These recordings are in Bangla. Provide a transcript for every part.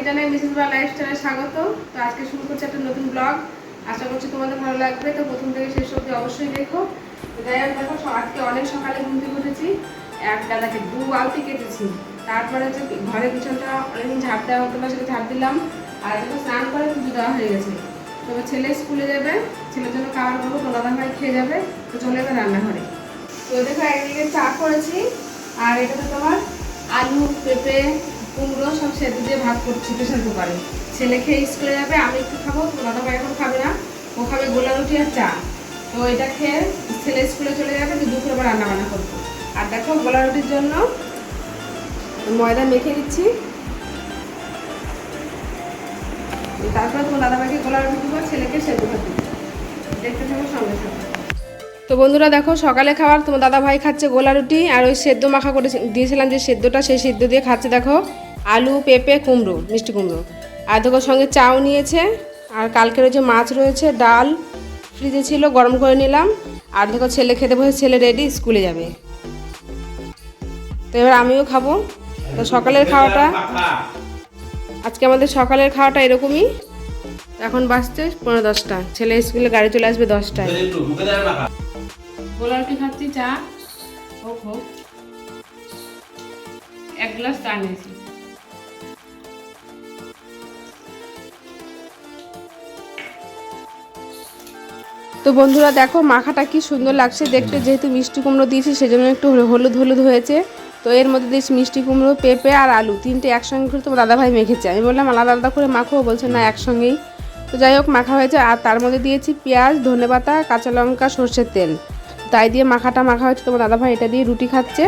জানাই মিসেস বা লাইফস্টাইলে স্বাগত। তো আজকে শুরু করছি একটা নতুন ব্লগ। আশা করছি তোমাদের ভালো লাগবে। তো প্রথম থেকে শেষ অবধি অবশ্যই দেখো। তো যাই হোক, দেখো আজকে অনেক সকালে ঘুম থেকে উঠেছি, এক গাদাকে 2 বালতি কেটেছি। তারপরে হচ্ছে ঘরের পিছনটা অনেকদিন ঝাড় দেওয়া হতো না, সেটা ঝাড় দিলাম। আর দেখো স্নান করে পুজো দেওয়া হয়ে গেছে। তবে ছেলে স্কুলে যাবে, ছেলের জন্য খাবার করবো, তোলাদা ভাই খেয়ে যাবে। তো চলে যাবে রান্নাঘরে। তো দেখো একদিকে চা করেছি, আর এটাতে তোমার আলু, পেঁপে, কুমড়ো সব সেদ্ধ দিয়ে ভাত করছি প্রেশার কুকারে। ছেলে খেয়ে স্কুলে যাবে, আমি একটু খাবো, তোলাদা ভাই এখন খাবে না, ও খাবে গোলা রুটি আর চা। তো এটা খেয়ে ছেলে স্কুলে চলে যাবে, তো দুপুরে আবার রান্না বান্না করবো। আর দেখো গোলা রুটির জন্য ময়দা মেখে দিচ্ছি, তারপরে তোমার দাদাভাইকে গোলা রুটি দেবো, ছেলেকে সেদ্ধ ভাত দেবো। দেখতে থাকো, সঙ্গে থাকো। তো বন্ধুরা দেখো সকালে খাবার তোমার দাদা ভাই খাচ্ছে গোলা রুটি, আর ওই সেদ্ধ মাখা করে দিয়েছিলাম যে সেদ্ধটা, সেই সেদ্ধ দিয়ে খাচ্ছে। দেখো আলু, পেঁপে, কুমড়ো, মিষ্টি কুমড়ো। আর দেখো সঙ্গে চাও নিয়েছে, আর কালকের ওই যে মাছ রয়েছে, ডাল ফ্রিজে ছিল, গরম করে নিলাম। আর দেখো ছেলে খেতে বসে, ছেলে রেডি, স্কুলে যাবে। তো এবার আমিও খাবো। তো সকালের খাওয়াটা আজকে আমাদের সকালের খাওয়াটা এরকমই। এখন বাজছে 9:45, ছেলে স্কুলে গাড়ি চলে আসবে 10টায়। গোলা রুটি খাচ্ছি, চা হোক হোক, 1 গ্লাস চা নিয়েছি। তো বন্ধুরা দেখো মাখাটা কি সুন্দর লাগছে দেখতে, যেহেতু মিষ্টি কুমড়ো দিয়েছি সেজন্য একটু হলুদ হলুদ হয়েছে। তো এর মধ্যে দিয়েছি মিষ্টি কুমড়ো, পেঁপে আর আলু, তিনটে একসঙ্গে করে তোমার দাদাভাই মেখেছে। আমি বললাম আলাদা আলাদা করে মাখো, বলছে না একসঙ্গেই। তো যাই হোক মাখা হয়েছে, আর তার মধ্যে দিয়েছি পেঁয়াজ, ধনেপাতা, কাঁচা লঙ্কা, সর্ষের তেল, তাই দিয়ে মাখাটা মাখা হয়েছে। তোমার দাদাভাই এটা দিয়ে রুটি খাচ্ছে।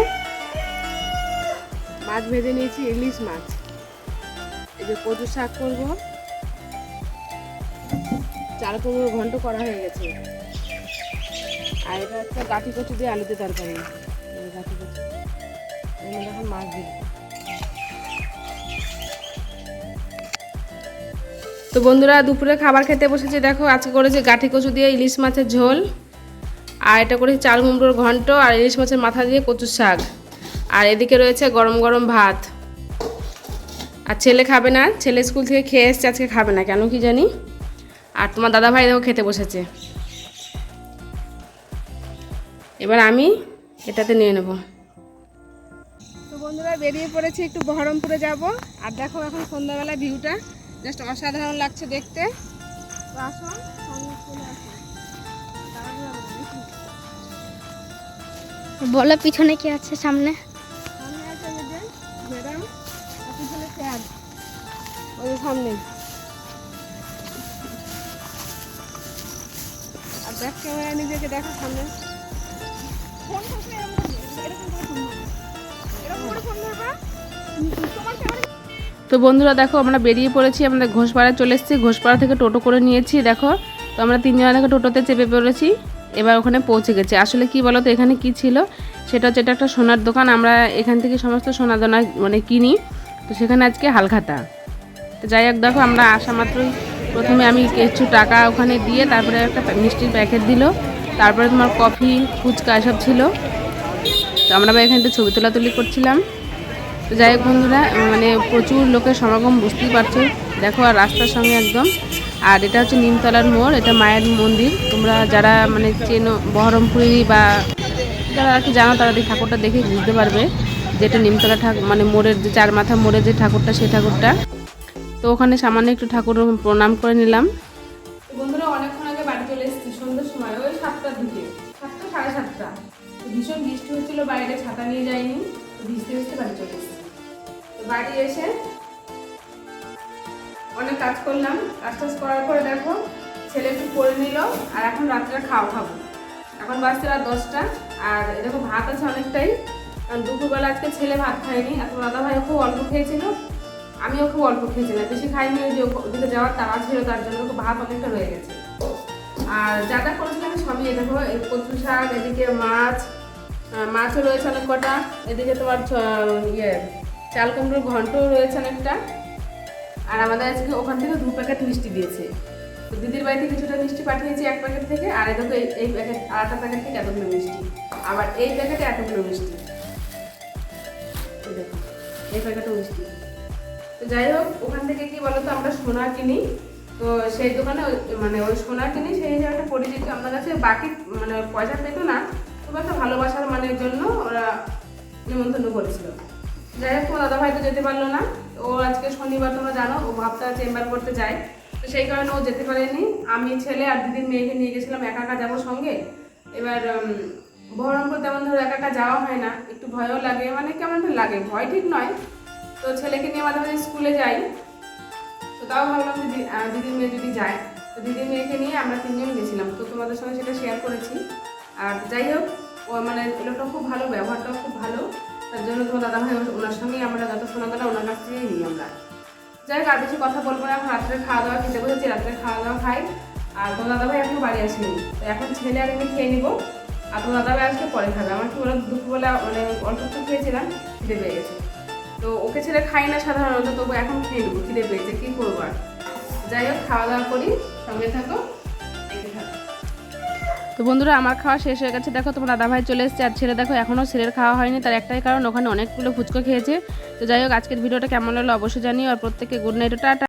মাছ ভেজে নিয়েছি, ইলিশ মাছ। এই যে কচু শাক করবো, চাল কুমড়োর ঘন্ট করা হয়ে গেছে। আর এটা হচ্ছে গাঠি কচু দিয়ে আলুতে তরকারি, গাঠি কচু। এখন মাছ দিব। তো বন্ধুরা দুপুরে খাবার খেতে বসেছি। দেখো আজকে করেছি গাঠি কচু দিয়ে ইলিশ মাছের ঝোল, আর এটা করেছি চাল কুমড়োর ঘন্ট, আর ইলিশ মাছের মাথা দিয়ে কচুর শাক। আর এদিকে রয়েছে গরম গরম ভাত। আর ছেলে খাবে না, ছেলে স্কুল থেকে খেয়ে এসছে, আজকে খাবে না কেন কি জানি। আর তোমার দাদাভাই দেখো খেতে বসেছে। এবার আমি এটাতে নিয়ে নেব। তো বন্ধুরা বেরিয়ে পড়েছি, একটু বহরমপুরে যাব। আর দেখো এখন সন্ধ্যাবেলা ভিউটা জাস্ট অসাধারণ লাগছে দেখতে। তো আসো, বলো পিছনে কি আছে? সামনে আছে ম্যাডাম, আর পিছনে স্যার, ওই সামনে। আর ব্যাক ক্যামেরা নিজেকে দেখো সামনে। তো বন্ধুরা দেখো আমরা বেরিয়ে পড়েছি, আমাদের ঘোষপাড়ায় চলে এসেছি। ঘোষপাড়া থেকে টোটো করে নিয়েছি দেখো। তো আমরা 3 জন দেখো টোটোতে চেপে পড়েছি, এবার ওখানে পৌঁছে গেছি। আসলে কি বলো তো এখানে কি ছিল, সেটা হচ্ছে এটা একটা সোনার দোকান। আমরা এখান থেকে সমস্ত সোনা দানা মানে কিনি। তো সেখানে আজকে হালখাতা। তো যাই হোক দেখো আমরা আসা মাত্রই প্রথমে আমি কিছু টাকা ওখানে দিয়ে, তারপরে একটা মিষ্টির প্যাকেট দিল, তারপরে তোমার কফি, ফুচকা এসব ছিল। তো আমরা এখানে একটু ছবি তোলাতুলি করছিলাম। তো যাই হোক বন্ধুরা মানে প্রচুর লোকের সমাগম, বুঝতেই পারছো দেখো, আর রাস্তার সঙ্গে একদম। আর এটা হচ্ছে নিমতলার মোড়, এটা মায়ের মন্দির। তোমরা যারা মানে চেনো বহরমপুরেরই বা যারা আর কি জানো, তারা এই ঠাকুরটা দেখে বুঝতে পারবে যে এটা নিমতলা ঠাকুর, মানে মোড়ের যে 4 মাথা মোড়ের যে ঠাকুরটা, সেই ঠাকুরটা। তো ওখানে সামান্য একটু ঠাকুর প্রণাম করে নিলাম। বন্ধুরা অনেকক্ষণ আগে বাড়ি চলে এসেছি, সন্ধ্যের সময়, ওই 7টার দিকে, 7টা 7:30। ভীষণ বৃষ্টি হচ্ছিল বাইরে, ছাতা নিয়ে যাইনি, ভিজতে ভিজতে বাড়ি চলে এসেছি। তো বাড়ি এসে অনেক কাজ করলাম, কাজ করার পরে দেখো ছেলে একটু পড়ে নিল, আর এখন রাত্রে খাবো। এখন বাজছে রাত 10টা। আর দেখো ভাত আছে অনেকটাই, কারণ দুপুরবেলা আজকে ছেলে ভাত খায়নি, আর তোমার দাদা ভাই খুব অল্প খেয়েছিল, আমিও খুব অল্প খেয়েছিলাম, বেশি খাইনি। ওই যে ওদিকে যাওয়ার তাড়া ছিল, তার জন্য ভাত অনেকটা রয়ে গেছে। আর যা যা করেছিলাম সবই দেখো, কচু শাক, এদিকে মাছও রয়েছে অনেক কটা, এদিকে তোমার চাল কুমড়োর ঘন্টও রয়েছে অনেকটা। আর আমাদের আজকে ওখান থেকে 2 প্যাকেট মিষ্টি দিয়েছে। তো দিদির বাড়ি থেকে কিছুটা মিষ্টি পাঠিয়েছি 1 প্যাকেট থেকে, আর দেখো এই প্যাকেট, আরেকটা প্যাকেট থেকে এতগুলো মিষ্টি, আবার এই প্যাকেটে এতগুলো মিষ্টি। দেখো এই প্যাকেটও মিষ্টি। তো যাই হোক, ওখান থেকে কি বলতো আমরা সোনা কিনি, তো সেই দোকানে মানে ওই সোনা কিনি, সেই হিসাবে একটা পরিচিত আমার কাছে বাকি মানে পয়সা পেতো না, তবু একটা ভালোবাসার মানের জন্য ওরা নিমন্ত্রণ করেছিল। যাই হোক, তোমার দাদা ভাই তো যেতে পারলো না। ও আজকে শনিবার, তোমরা জানো ও ভাবটা চেম্বার করতে যায়, তো সেই কারণে ও যেতে পারেনি। আমি ছেলে আর দিদির মেয়েকে নিয়ে গেছিলাম, একা একা যাবো সঙ্গে। এবার বহরমপুর তেমন ধরো একা একা যাওয়া হয় না, একটু ভয়ও লাগে, মানে কেমন একটা লাগে, ভয় ঠিক নয়। তো ছেলেকে নিয়ে মাঝে মাঝে স্কুলে যাই, তো তাও ভাবলাম যে দিদির মেয়ে যদি যায়, তো দিদির মেয়েকে নিয়ে আমরা 3 জন গেছিলাম, তো তোমাদের সঙ্গে সেটা শেয়ার করেছি। আর যাই হোক, ও মানে লোকটা খুব ভালো, ব্যবহারটাও খুব ভালো, তার জন্য তোমার দাদা ভাই ওনার সঙ্গেই আমরা যত শোনাতলা ওনার কাছ থেকেই নিই আমরা। যাই হোক, আর বেশি কথা বলবো না, এখন রাত্রে খাওয়া দাওয়া খেতে বসেছি, রাত্রে খাওয়া দাওয়া খাই। আর তোমার দাদা ভাই এখনো বাড়ি আসেনি, তো এখন ছেলে আর আমি খেয়ে নিবো, আর তোমার দাদা ভাই আজকে পরে খাবে। আমার কি বলো, দুপুরবেলা মানে অল্প একটু খেয়েছিলাম, খিদে পেয়ে গেছে, তো ওকে ছেড়ে খাই না সাধারণত, তবু এখন খেয়ে নেবো, খিদে পেয়েছে, কী করবো আর। যাই হোক, খাওয়া দাওয়া করি, সঙ্গে থাকো, দেখতে থাকো। তো বন্ধুরা, আমার খাওয়া শেষ হয়ে গেছে। দেখো, তোমার দাদা ভাই চলে এসেছে, আর ছেলে দেখো এখনও ছেলের খাওয়া হয়নি, তার একটাই কারণ ওখানে অনেকগুলো ফুচকা খেয়েছে। তো যাই হোক, আজকের ভিডিওটা কেমন লাগলো অবশ্যই জানিও, আর প্রত্যেককে গুড নাইট, টাটা।